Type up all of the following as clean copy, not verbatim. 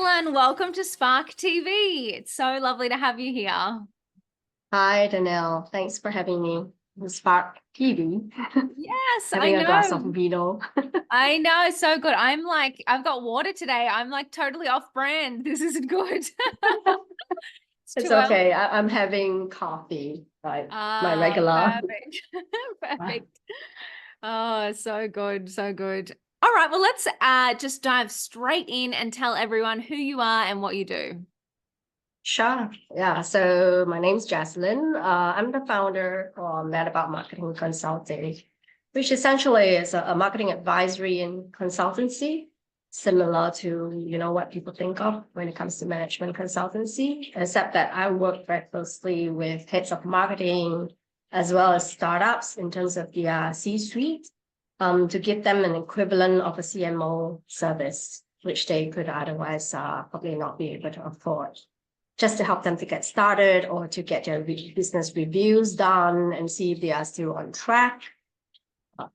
Jaslyin, welcome to Spark TV. It's so lovely to have you here. Hi, Danelle. Thanks for having me on Spark TV. Yes, I Having a glass of know. vino. I know, so good. I've got water today. I'm like totally off brand. This isn't good. It's It's too early. okay. I'm having coffee, like my Ah, regular. perfect. Perfect. Oh, so good, so good. All right, well, let's just dive straight in and tell everyone who you are and what you do. Sure. Yeah. So my name's Jaslyn. I'm the founder of Mad About Marketing Consulting, which essentially is a marketing advisory and consultancy, similar to, what people think of when it comes to management consultancy, except that I work very closely with heads of marketing as well as startups in terms of the C-suite, to give them an equivalent of a CMO service, which they could otherwise probably not be able to afford, just to help them to get started or to get their business reviews done and see if they are still on track.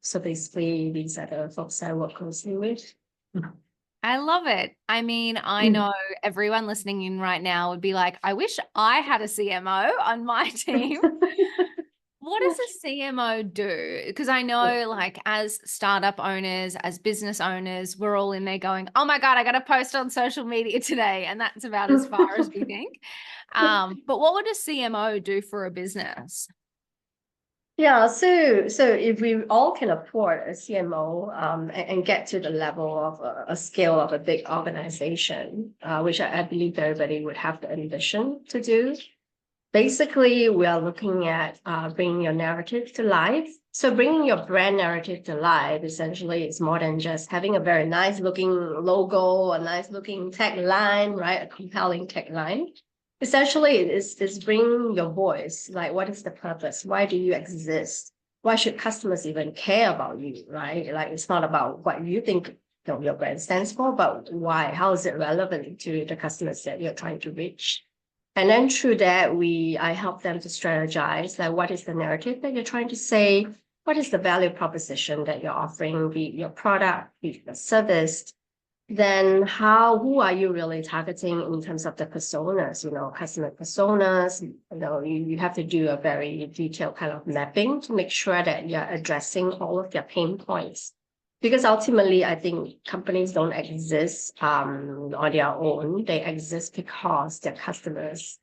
So basically, these are the folks I work closely with. I love it. I mean, I Mm. know everyone listening in right now would be like, I wish I had a CMO on my team. What does a CMO do? Because I know, like, as startup owners, as business owners, we're all in there going, oh my God, I got to post on social media today. And that's about as far as we think. But what would a CMO do for a business? Yeah, so if we all can afford a CMO, and get to the level of a scale of a big organization, which I believe everybody would have the ambition to do. Basically, we are looking at bringing your narrative to life. So bringing your brand narrative to life essentially is more than just having a very nice looking logo, a nice looking tagline, right? A compelling tagline. Essentially, it's bringing your voice. Like, what is the purpose? Why do you exist? Why should customers even care about you, right? Like, it's not about what you think your brand stands for, but why? How is it relevant to the customers that you're trying to reach? And then through that, I help them to strategize, like what is the narrative that you're trying to say? What is the value proposition that you're offering, be it your product, be it your service? Then who are you really targeting in terms of the personas, customer personas? You have to do a very detailed kind of mapping to make sure that you're addressing all of their pain points. Because ultimately, I think companies don't exist on their own. They exist because they're customers,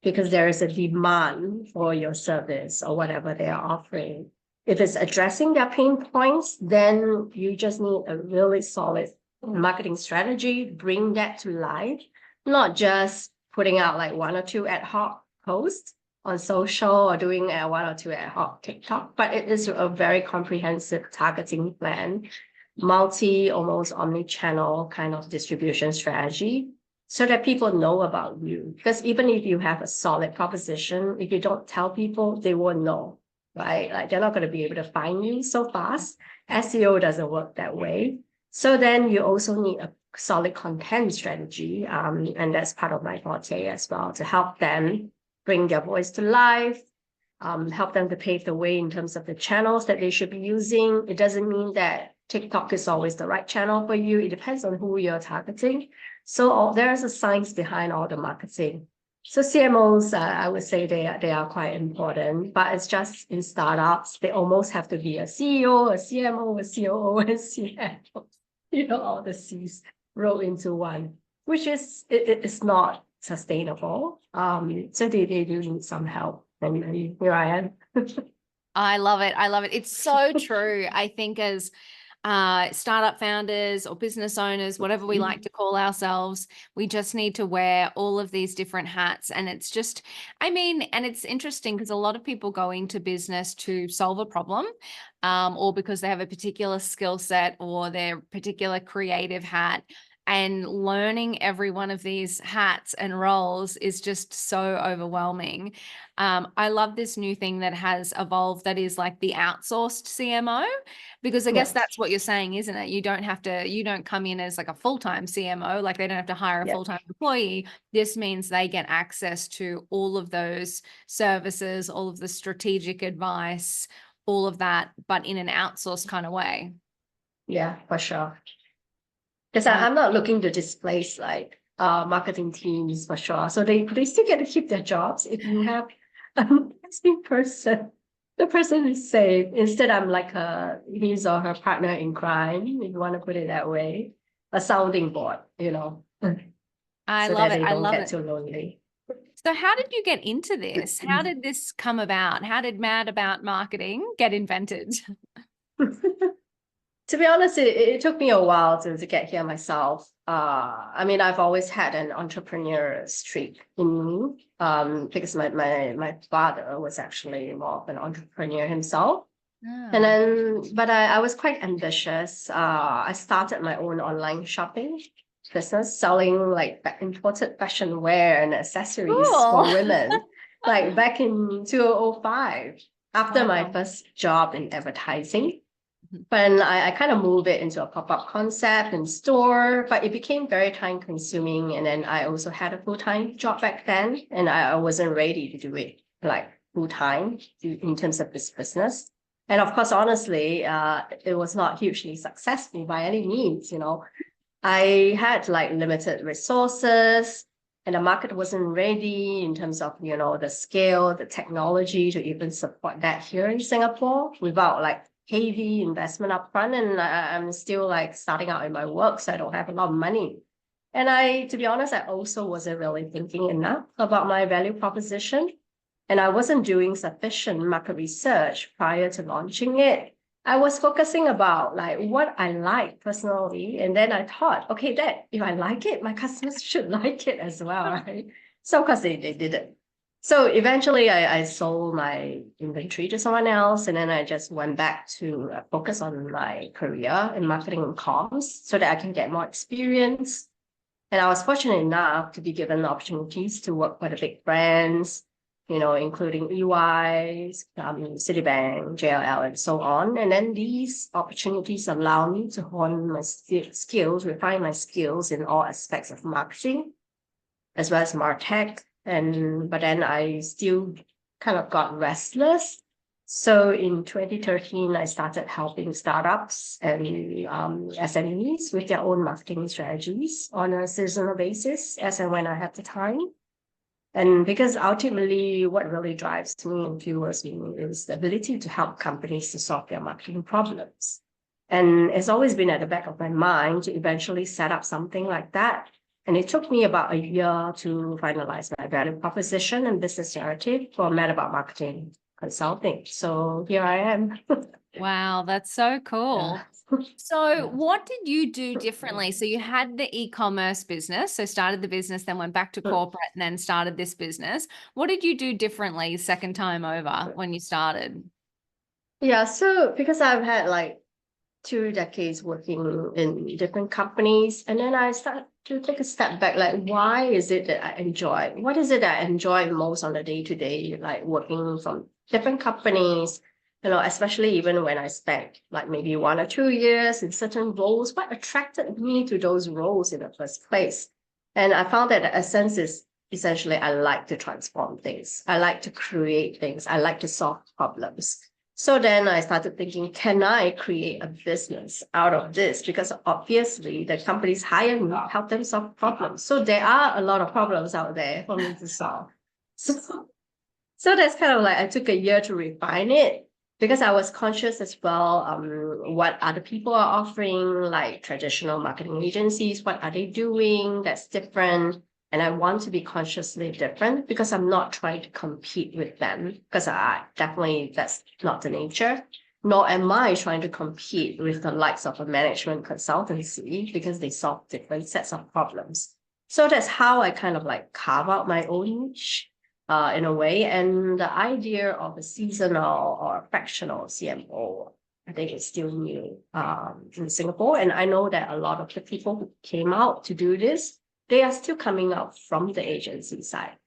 because there is a demand for your service or whatever they are offering. If it's addressing their pain points, then you just need a really solid marketing strategy, bring that to life, not just putting out like one or two ad hoc posts on social or doing one or two ad hoc TikTok, but it is a very comprehensive targeting plan, almost omni-channel kind of distribution strategy, so that people know about you. Because even if you have a solid proposition, if you don't tell people, they won't know, right? Like, they're not going to be able to find you so fast. SEO doesn't work that way. So then you also need a solid content strategy. And that's part of my forte as well, to help them bring their voice to life, help them to pave the way in terms of the channels that they should be using. It doesn't mean that TikTok is always the right channel for you. It depends on who you're targeting. So there's a science behind all the marketing. So CMOs, I would say they are quite important, but it's just in startups, they almost have to be a CEO, a CMO, a COO, and CFO. All the C's roll into one, which is it's not sustainable. So they do need some help, and here I am. I love it. I love it. It's so true. I think as startup founders or business owners, whatever we like to call ourselves, we just need to wear all of these different hats. And it's just, I mean, and it's interesting because a lot of people go into business to solve a problem, or because they have a particular skill set or their particular creative hat. And learning every one of these hats and roles is just so overwhelming. I love this new thing that has evolved that is like the outsourced CMO, because I guess Yes. that's what you're saying, isn't it? You don't come in as like a full-time CMO, like they don't have to hire a Yeah. full-time employee. This means they get access to all of those services, all of the strategic advice, all of that, but in an outsourced kind of way. Yeah, for sure. Because I I'm not looking to displace like marketing teams for sure. So they still get to keep their jobs. If you have a marketing person, the person is safe. Instead, I'm like his or her partner in crime, if you want to put it that way, a sounding board, I so love that it. they I don't love get it. too lonely. So how did you get into this? How did this come about? How did Mad About Marketing get invented? To be honest, it took me a while to get here myself. I mean, I've always had an entrepreneur streak in me, because my father was actually more of an entrepreneur himself. And Ah. then, but I was quite ambitious. I started my own online shopping business, selling like imported fashion wear and accessories for Cool. women, like back in 2005, after my Wow. first job in advertising. Mhm. But I kind of moved it into a pop-up concept and store, but it became very time consuming. And then I also had a full-time job back then, and I wasn't ready to do it like full-time in terms of this business. And of course, honestly, it was not hugely successful by any means. I had like limited resources, and the market wasn't ready in terms of, the scale, the technology to even support that here in Singapore without like heavy investment upfront. And I'm still like starting out in my work, so I don't have a lot of money. And to be honest, I also wasn't really thinking enough about my value proposition. And I wasn't doing sufficient market research prior to launching it. I was focusing about like what I like personally. And then I thought, okay, that if I like it, my customers should like it as well, right? So of course they didn't. So eventually I sold my inventory to someone else. And then I just went back to focus on my career in marketing and comms so that I can get more experience. And I was fortunate enough to be given opportunities to work for the big brands, including EY, Citibank, JLL, and so on. And then these opportunities allow me to hone my skills, refine my skills in all aspects of marketing, as well as MarTech. But then I still kind of got restless. So in 2013, I started helping startups and SMEs with their own marketing strategies on a seasonal basis, as and when I have the time. And because ultimately, what really drives me and fuels me is the ability to help companies to solve their marketing problems. And it's always been at the back of my mind to eventually set up something like that. And it took me about a year to finalize my value proposition and business narrative for Mad About Marketing Consulting. So here I am. Wow, that's so cool. So Yeah. what did you do differently? So you had the e-commerce business, so started the business, then went back to corporate and then started this business. What did you do differently second time over when you started? Yeah, so because I've had like 2 decades working in different companies, and then I started to take a step back, like why is it that I enjoy? What is it that I enjoy most on a day-to-day, like working from different companies, especially even when I spent like maybe 1 or 2 years in certain roles, what attracted me to those roles in the first place? And I found that the essence is essentially I like to transform things. I like to create things. I like to solve problems. So then I started thinking, can I create a business out of this? Because obviously the companies hire me, help them solve problems. So there are a lot of problems out there for me to solve. So that's kind of like I took a year to refine it because I was conscious as well, what other people are offering, like traditional marketing agencies, what are they doing that's different? And I want to be consciously different because I'm not trying to compete with them because that's not the nature. Nor am I trying to compete with the likes of a management consultancy because they solve different sets of problems. So that's how I kind of like carve out my own niche in a way. And the idea of a seasonal or a fractional CMO, I think it's still new in Singapore. And I know that a lot of the people who came out to do this, they are still coming out from the agency side.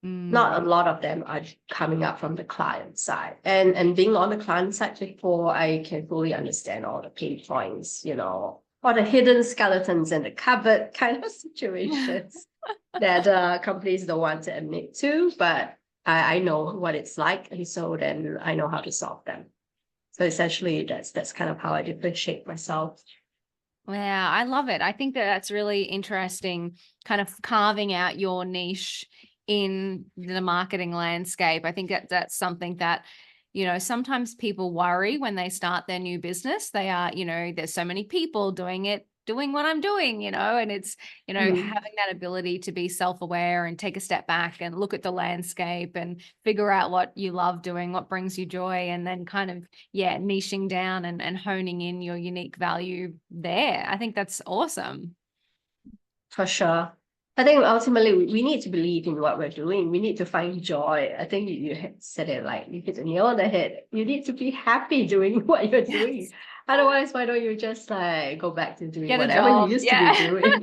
Not a lot of them are coming up from the client side. And being on the client side before, I can fully understand all the pain points, all the hidden skeletons in the cupboard kind of situations that companies don't want to admit to, but I know what it's like, and so then I know how to solve them. So essentially, that's kind of how I differentiate myself. Yeah, I love it. I think that that's really interesting, kind of carving out your niche in the marketing landscape. I think that that's something that, sometimes people worry when they start their new business. They are, there's so many people doing it, doing what I'm doing, and it's, Mm, having that ability to be self-aware and take a step back and look at the landscape and figure out what you love doing, what brings you joy, and then kind of, yeah, niching down and honing in your unique value there. I think that's awesome. for sure. I think ultimately we need to believe in what we're doing. We need to find joy. I think you had said it like you hit the nail on the head. You need to be happy doing what you're doing. Yes. Otherwise, why don't you just like go back to doing Get a whatever you job. used to be Yeah. doing?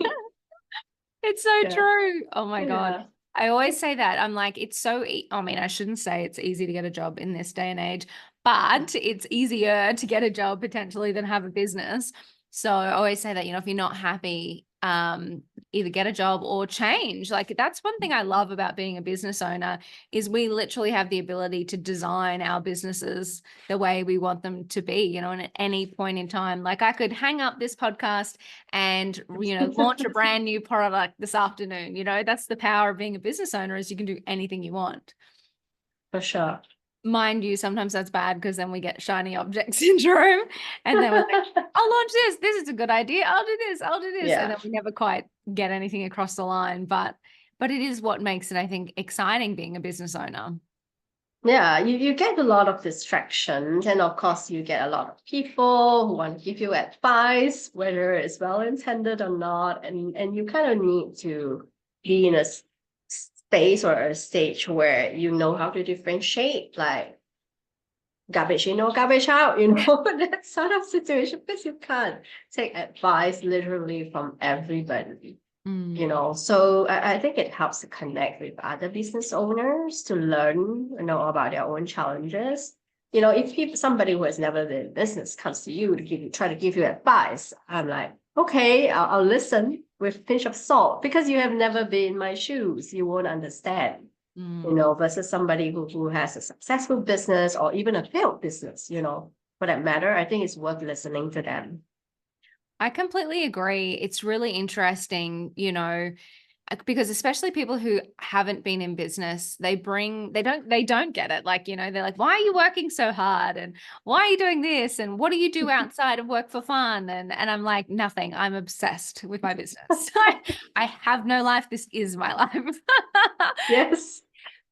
It's so Yeah. true. Oh my God. Yeah. I always say that. I'm like, it's so, I mean, I shouldn't say it's easy to get a job in this day and age, but it's easier to get a job potentially than have a business. So I always say that, if you're not happy, either get a job or change. Like that's one thing I love about being a business owner is we literally have the ability to design our businesses the way we want them to be, and at any point in time. Like I could hang up this podcast and launch a brand new product this afternoon. That's the power of being a business owner, is you can do anything you want. For sure. Mind you, sometimes that's bad because then we get shiny object syndrome, and then we're like, I'll launch this is a good idea, I'll do this, and Yeah. then we never quite get anything across the line. But it is what makes it, I think, exciting being a business owner. Yeah, you get a lot of distractions, and of course, you get a lot of people who want to give you advice, whether it's well intended or not, and you kind of need to be in a space or a stage where you know how to differentiate, like garbage in or garbage out, that sort of situation, because you can't take advice literally from everybody. Mm. So I think it helps to connect with other business owners to learn, about their own challenges. If somebody who has never been in business comes to you to try to give you advice, I'm like, okay, I'll listen with a pinch of salt, because you have never been in my shoes. You won't understand, Mm. versus somebody who has a successful business or even a failed business, for that matter. I think it's worth listening to them. I completely agree. It's really interesting, because especially people who haven't been in business, they don't get it. Like, they're like, why are you working so hard? And why are you doing this? And what do you do outside of work for fun? And I'm like, nothing. I'm obsessed with my business. I have no life. This is my life. Yes.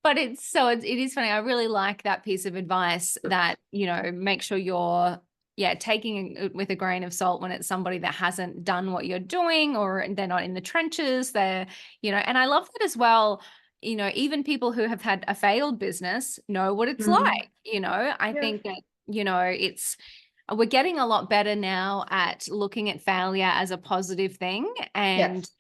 But it is funny. I really like that piece of advice that, make sure you're, yeah, taking it with a grain of salt when it's somebody that hasn't done what you're doing, or they're not in the trenches. And I love that as well. Even people who have had a failed business know what it's Mhm. like. I Yeah. think that, we're getting a lot better now at looking at failure as a positive thing, and Yes.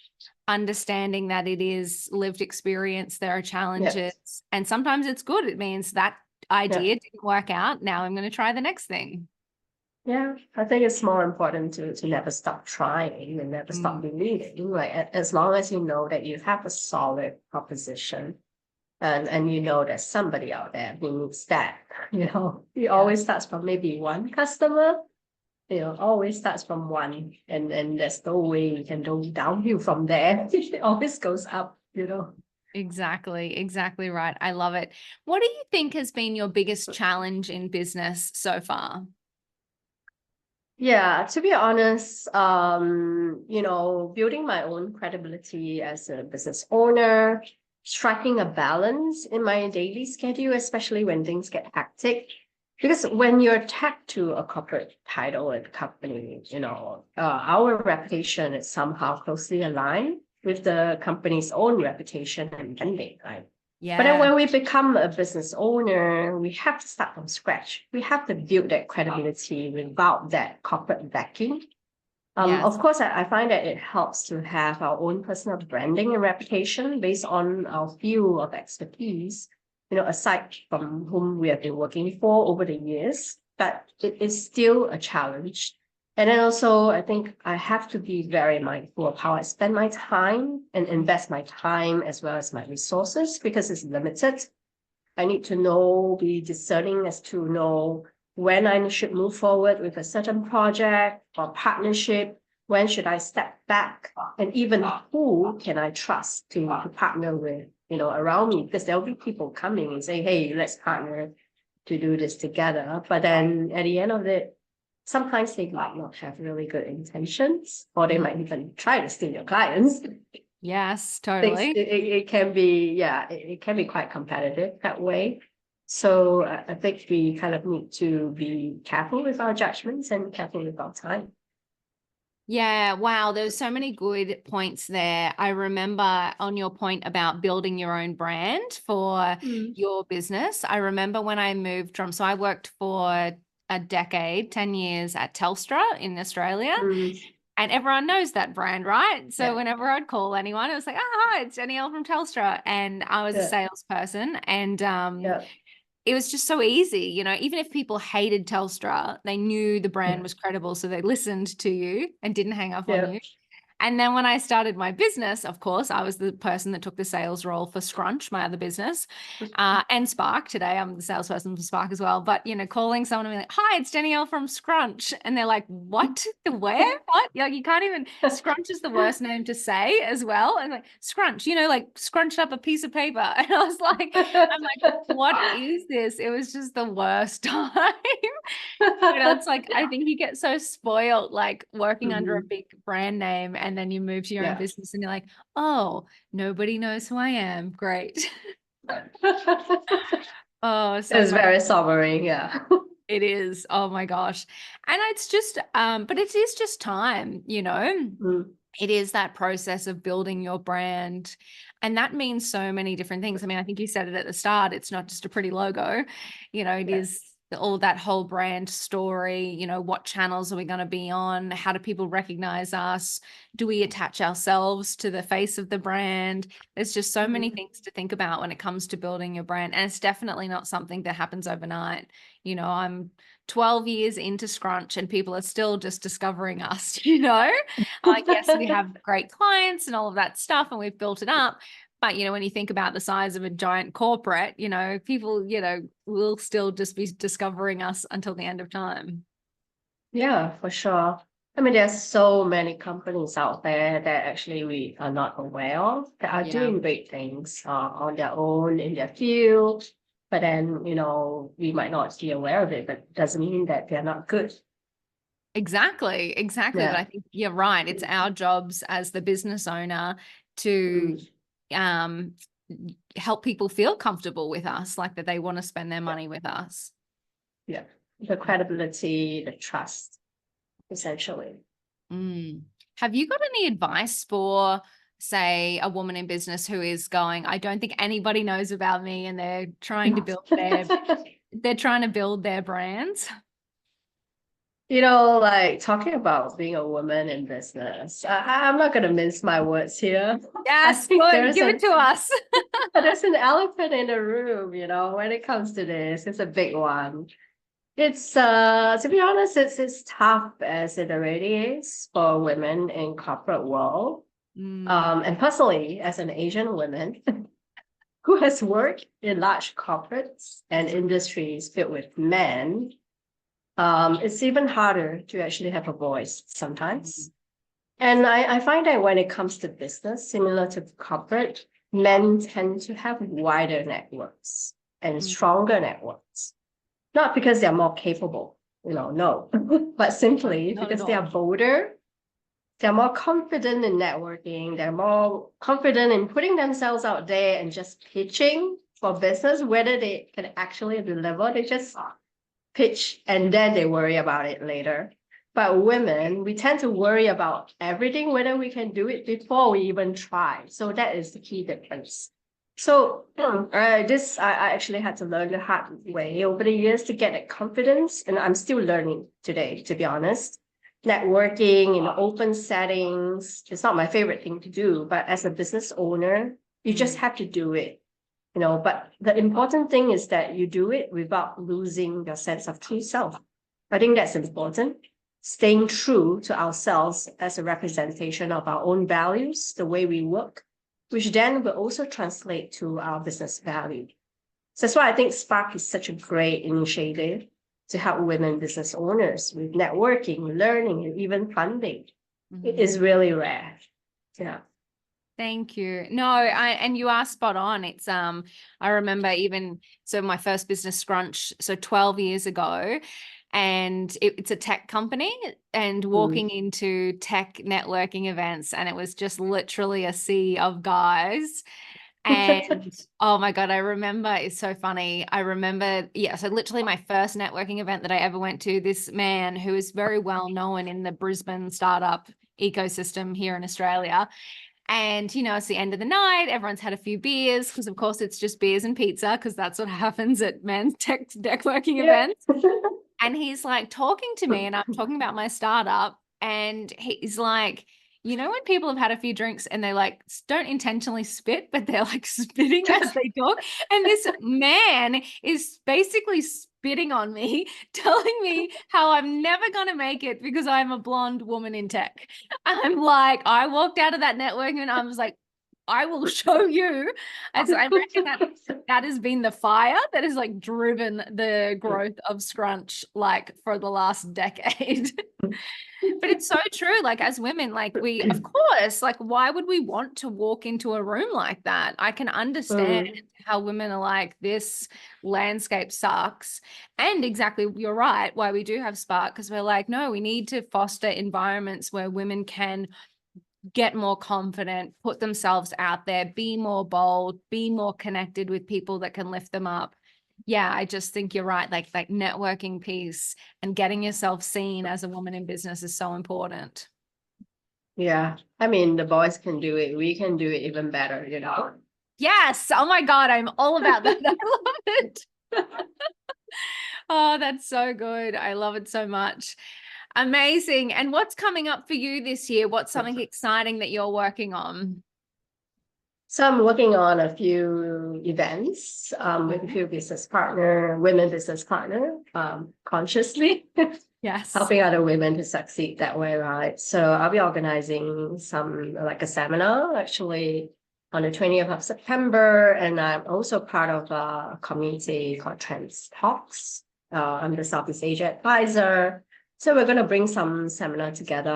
understanding that it is lived experience. There are challenges, Yes. and sometimes it's good. It means that Yeah. idea didn't work out. Now I'm going to try the next thing. Yeah. I think it's more important to never stop trying and never stop Mm, believing. Like as long as you know that you have a solid proposition, and you know there's somebody out there who needs that. It yeah, always starts from maybe one customer. Always starts from one, and there's no way you can go downhill from there. It always goes up. exactly right. I love it. What do you think has been your biggest challenge in business so far? Yeah, to be honest, building my own credibility as a business owner, striking a balance in my daily schedule, especially when things get hectic. Because when you're tagged to a corporate title and company, our reputation is somehow closely aligned with the company's own reputation and branding, right? But then Yeah. when we become a business owner, we have to start from scratch. We have to build that credibility without that corporate backing. Yes. Of course, I find that it helps to have our own personal branding and reputation based on our field of expertise, aside from whom we have been working for over the years. But it is still a challenge. And then also, I think I have to be very mindful of how I spend my time and invest my time as well as my resources, because it's limited. I need to be discerning as to know when I should move forward with a certain project or partnership, When should I step back? And even who can I trust to partner with, around me? Because there'll be people coming and say, hey, let's partner to do this together. But then at the end of it, sometimes they might not have really good intentions, or they might even try to steal your clients. Yes, Things, totally. it can be, it can be quite competitive that way. So I think we kind of need to be careful with our judgments and careful with our time. Yeah, wow, there's so many good points there. I remember on your point about building your own brand for your business. I remember when I moved from, so I worked for a decade, 10 years at Telstra in Australia, Mm. and everyone knows that brand, right? So Yeah. whenever I'd call anyone, it was like, oh, hi, it's Danielle from Telstra. And I was a Yeah. salesperson, and Yeah. it was just so easy, even if people hated Telstra, they knew the brand was credible, so they listened to you and didn't hang up on Yeah. you. And then when I started my business, of course, I was the person that took the sales role for Scrunch, my other business, and Spark. Today, I'm the salesperson for Spark as well. But, calling someone and be like, hi, it's Danielle from Scrunch. And they're like, what? The where? What? You can't even, Scrunch is the worst name to say as well. And like, Scrunch, like scrunched up a piece of paper. And I'm like, what is this? It was just the worst time. It's like, I think you get so spoiled, like working under a big brand name, and then you move to your own business and you're like, oh, nobody knows who I am. Great. Oh, so It's funny. very sobering, yeah. It is. Oh my gosh. And it's just, but it is just time, It is that process of building your brand. And that means so many different things. I mean, I think you said it at the start. It's not just a pretty logo, it is all that whole brand story. What channels are we going to be on? How do people recognize us? Do we attach ourselves to the face of the brand? There's just so many things to think about when it comes to building your brand. And it's definitely not something that happens overnight. I'm 12 years into Scrunch and people are still just discovering us, Yes, we have great clients and all of that stuff and we've built it up. But, when you think about the size of a giant corporate, people, will still just be discovering us until the end of time. Yeah, for sure. I mean, there's so many companies out there that actually we are not aware of that are doing great things on their own in their field. But then, we might not be aware of it, but it doesn't mean that they're not good. Exactly. But I think you're right. It's our jobs as the business owner to help people feel comfortable with us, like that they want to spend their money with us. Yeah. The credibility, the trust, essentially. Have you got any advice for, say, a woman in business who is going, I don't think anybody knows about me, and they're trying to build their brands? Like talking about being a woman in business, I'm not going to mince my words here. Yes, good. Give it to us. There's an elephant in the room, when it comes to this. It's a big one. It's to be honest, it's tough as it already is for women in corporate world. And personally, as an Asian woman who has worked in large corporates and industries filled with men, it's even harder to actually have a voice sometimes. And I find that when it comes to business, similar to corporate, men tend to have wider networks and stronger networks. Not because they're more capable, no, but simply because they are bolder, they're more confident in networking, they're more confident in putting themselves out there and just pitching for business, whether they can actually deliver, they just pitch and then they worry about it later. But women, we tend to worry about everything, whether we can do it before we even try. So that is the key difference. So I actually had to learn the hard way over the years to get that confidence, and I'm still learning today, to be honest. Networking in open settings, it's not my favorite thing to do, but as a business owner, you just have to do it. But the important thing is that you do it without losing your sense of true self. I think that's important. Staying true to ourselves as a representation of our own values, the way we work, which then will also translate to our business value. So that's why I think Spark is such a great initiative to help women business owners with networking, learning, and even funding. It is really rare. Yeah. Thank you. No, and you are spot on. It's I remember even so my first business Scrunch, so 12 years ago, and it's a tech company, and walking into tech networking events, and it was just literally a sea of guys. And oh my God, I remember, it's so funny. I remember, yeah, so literally my first networking event that I ever went to, this man who is very well known in the Brisbane startup ecosystem here in Australia. And, you know, it's the end of the night. Everyone's had a few beers because, of course, it's just beers and pizza because that's what happens at men's tech networking events. And he's like talking to me and I'm talking about my startup. And he's like, you know, when people have had a few drinks and they like don't intentionally spit, but they're like spitting as they talk. And this man is basically spitting on me, telling me how I'm never going to make it because I'm a blonde woman in tech. I'm like, I walked out of that networking and I was like, I will show you. And so I reckon that has been the fire that has like driven the growth of Scrunch like for the last decade. But it's so true. Like as women, like we, of course, like why would we want to walk into a room like that? I can understand how women are like, this landscape sucks. And exactly, you're right, why we do have Spark, because we're like, no, we need to foster environments where women can get more confident, put themselves out there, be more bold, be more connected with people that can lift them up. Yeah, I just think you're right. Like networking piece and getting yourself seen as a woman in business is so important. Yeah. I mean, the boys can do it. We can do it even better, you know? Yes. Oh my God. I'm all about that. I love it. Oh, that's so good. I love it so much. Amazing. And what's coming up for you this year? What's something exciting that you're working on? So I'm working on a few events with a few business partner, women business partner, consciously Yes. helping other women to succeed that way, right? So I'll be organizing some like a seminar actually on the 20th of September, and I'm also part of a community called Trans Talks. I'm the Southeast Asia advisor. So we're going to bring some seminar together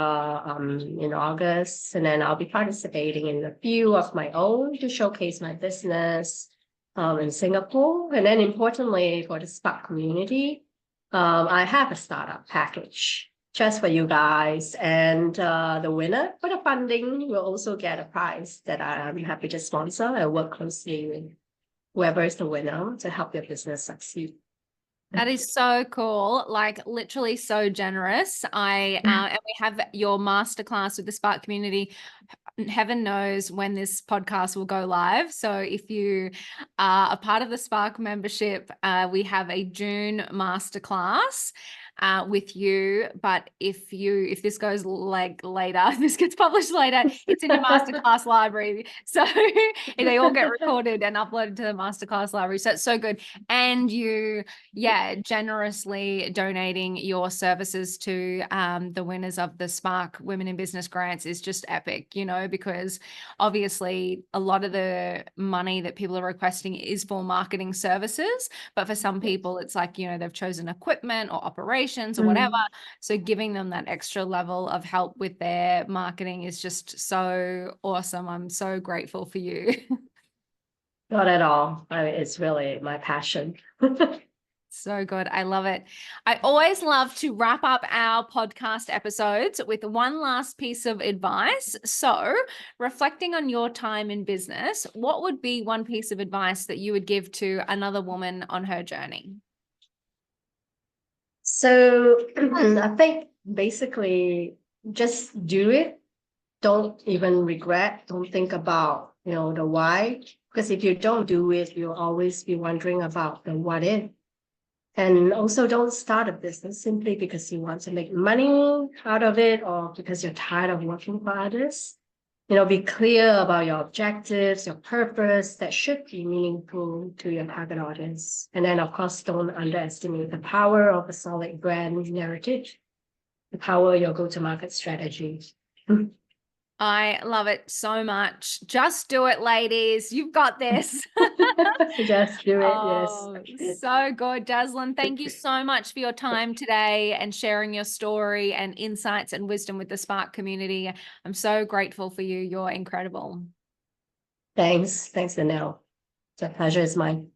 in August, and then I'll be participating in a few of my own to showcase my business in Singapore. And then importantly for the Spark community, I have a startup package just for you guys, and the winner for the funding will also get a prize that I'm happy to sponsor and work closely with whoever is the winner to help your business succeed. That is so cool. Like literally so generous. And we have your masterclass with the Spark community. Heaven knows when this podcast will go live. So if you are a part of the Spark membership, we have a June masterclass with you. But if this goes like later, this gets published later, it's in your masterclass library. So they all get recorded and uploaded to the masterclass library. So it's so good. And you, yeah, generously donating your services to the winners of the Spark Women in Business grants is just epic, you know, because obviously a lot of the money that people are requesting is for marketing services, but for some people it's like, you know, they've chosen equipment or operations or whatever. So giving them that extra level of help with their marketing is just so awesome. I'm so grateful for you. Not at all. It's really my passion. So good. I love it. I always love to wrap up our podcast episodes with one last piece of advice. So, reflecting on your time in business, what would be one piece of advice that you would give to another woman on her journey? So I think basically just do it. Don't even regret. Don't think about, you know, the why. Because if you don't do it, you'll always be wondering about the what if. And also don't start a business simply because you want to make money out of it or because you're tired of working for others. You know, be clear about your objectives, your purpose that should be meaningful to your target audience. And then, of course, don't underestimate the power of a solid brand narrative, the power of your go-to-market strategy. I love it so much. Just do it, ladies. You've got this. Just do it, yes. Oh, so good, Jaslyn. Thank you so much for your time today and sharing your story and insights and wisdom with the Spark community. I'm so grateful for you. You're incredible. Thanks, Danelle. The pleasure is mine.